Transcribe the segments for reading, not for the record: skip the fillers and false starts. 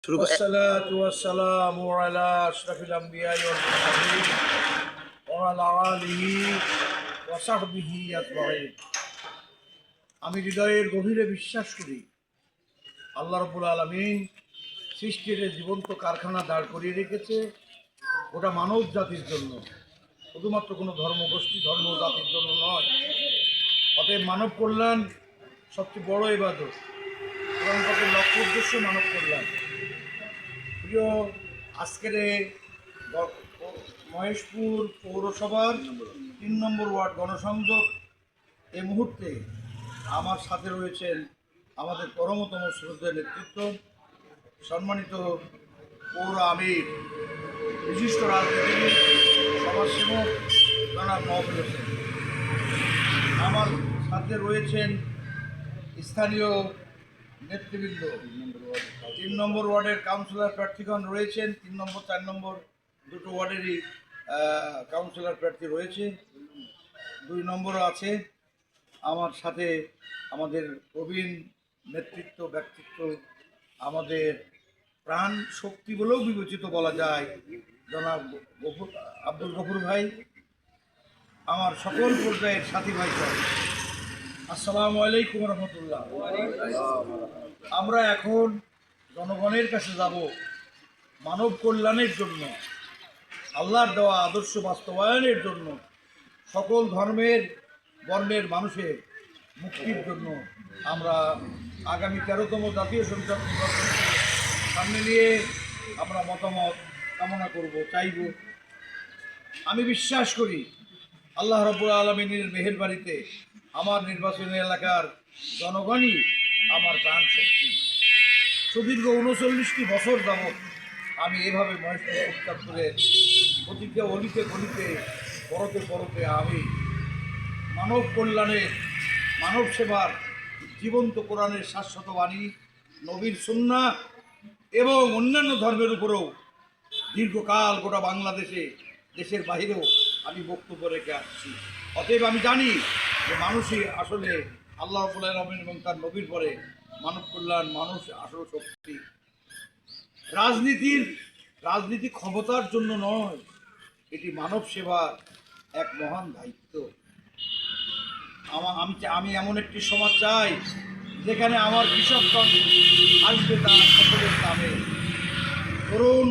والصلاة والسلام على أشرف الأنبياء والمرسلين وعلى آله وصحبه أجمعين। আমি হৃদয়ের গভীরে বিশ্বাস করি আল্লাহ রাব্বুল আলামিন সৃষ্টির জীবন্ত কারখানা দাঁড় করিয়ে রেখেছে ওটা মানব জাতির জন্য, শুধুমাত্র কোনো ধর্মগোষ্ঠী ধর্ম জাতির জন্য নয়। অতএব মানব কল্যাণ সবচেয়ে বড় ইবাদত এবং তাদের লক্ষ্য উদ্দেশ্য মানব কল্যাণ। প্রিয় আজকের মহেশপুর পৌরসভার ৩ নম্বর ওয়ার্ড গণসংযোগ এই মুহূর্তে আমার সাথে রয়েছেন আমাদের পরমতম শ্রদ্ধেয় নেতৃত্ব সম্মানিত পৌর আমির বিশিষ্ট রাজনীতিবিদ সমাজসেবক জনাব মহবুব হোসেন। আমার সাথে রয়েছেন স্থানীয় নেতৃবৃন্দ, ৩ নম্বর ওয়ার্ডের কাউন্সিলর প্রার্থীগণ রয়েছেন, ৩ নম্বর ৪ নম্বর দুটো ওয়ার্ডেরই কাউন্সিলর প্রার্থী রয়েছে, ২ নম্বরও আছে। আমার সাথে আমাদের প্রবীণ নেতৃত্ব ব্যক্তিত্ব, আমাদের প্রাণ শক্তি বলেও বিবেচিত বলা যায় জনাব আব্দুল গফুর ভাই, আমার সকল পর্যায়ের সাথী ভাই। আসসালামু আলাইকুম রহমতুল্লাহ। আমরা এখন জনগণের কাছে যাব মানব কল্যাণের জন্য, আল্লাহর দেওয়া আদর্শ বাস্তবায়নের জন্য, সকল ধর্মের বর্ণের মানুষের মুক্তির জন্য। আমরা আগামী 13তম জাতীয় সংসদ নির্বাচন সামনে নিয়ে আমরা মতামত কামনা করব, চাইব। আমি বিশ্বাস করি আল্লাহ রাব্বুল আলামিনের মেহেরবাড়িতে আমার নির্বাচনী এলাকার জনগণই আমার প্রাণ শক্তি। সুদীর্ঘ 39টি বছর যাবৎ আমি এভাবে মহেশপুর উত্তরের প্রতিজ্ঞা অলিতে গলিতে পরতে পরতে আমি মানব কল্যাণের, মানব সেবার, জীবন্ত কোরআনের শাশ্বত বাণী, নবীর সুন্নাহ এবং অন্যান্য ধর্মের উপরেও দীর্ঘকাল গোটা বাংলাদেশে, দেশের বাহিরেও আমি বক্তব্য রেখে আসছি। অতএব আমি জানি যে মানুষই আসলে আল্লাহ রাব্বুল আলামিন এবং তার নবীর পরে মানব কল্যাণ, মানুষ আসল শক্তি। রাজনীতি ক্ষমতার জন্য নয়, এটি মানব সেবার এক মহান দায়িত্ব। আমি এমন একটি সমাজ চাই যেখানে আমার কৃষকগণ আসবে তার সকলের দামে, তরুণ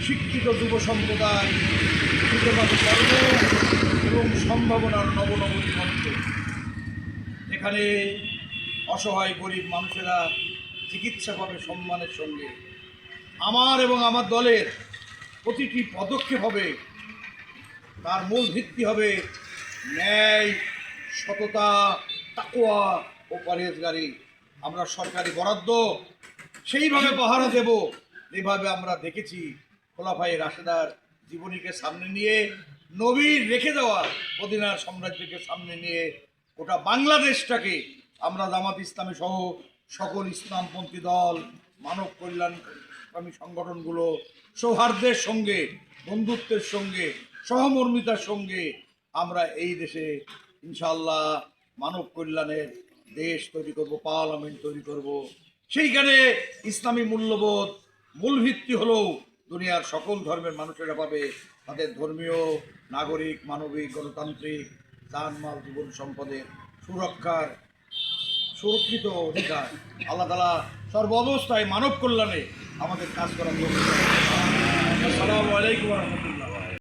শিক্ষিত যুব সম্প্রদায় কর্ম এবং সম্ভাবনার নবনব দিগন্ত, এখানে অসহায় গরিব মানুষেরা চিকিৎসা পাবে সম্মানের সঙ্গে। আমার এবং আমার দলের প্রতিটি পদক্ষেপ হবে, তার মূল ভিত্তি হবে ন্যায়, সততা, তাকওয়া ও পরহেজগারি। আমরা সরকারি বরাদ্দ সেইভাবে পাহারা দেব যেভাবে আমরা দেখেছি খোলাফায়ে রাশেদার জীবনীকে সামনে নিয়ে, নবীর রেখে দেওয়া মদিনার সাম্রাজ্যকে সামনে নিয়ে গোটা বাংলাদেশটাকে আমরা জামাত ইসলামী সহ সকল ইসলামপন্থী দল, মানব কল্যাণকামী সংগঠনগুলো সৌহার্দ্যের সঙ্গে, বন্ধুত্বের সঙ্গে, সহমর্মিতার সঙ্গে আমরা এই দেশে ইনশাআল্লাহ মানব কল্যাণের দেশ তৈরি করব, পার্লামেন্ট তৈরি করব। সেইখানে ইসলামী মূল্যবোধ মূল ভিত্তি হলেও দুনিয়ার সকল ধর্মের মানুষেরা পাবে তাদের ধর্মীয়, নাগরিক, মানবিক, গণতান্ত্রিক, জানমাল, জীবন সম্পদের সুরক্ষার সুরক্ষিত অধিকার। আল্লাহ তাআলা সর্ব অবস্থায় মানব কল্যাণে আমাদের কাজ করা। আসসালামু আলাইকুম ওয়া রাহমাতুল্লাহ।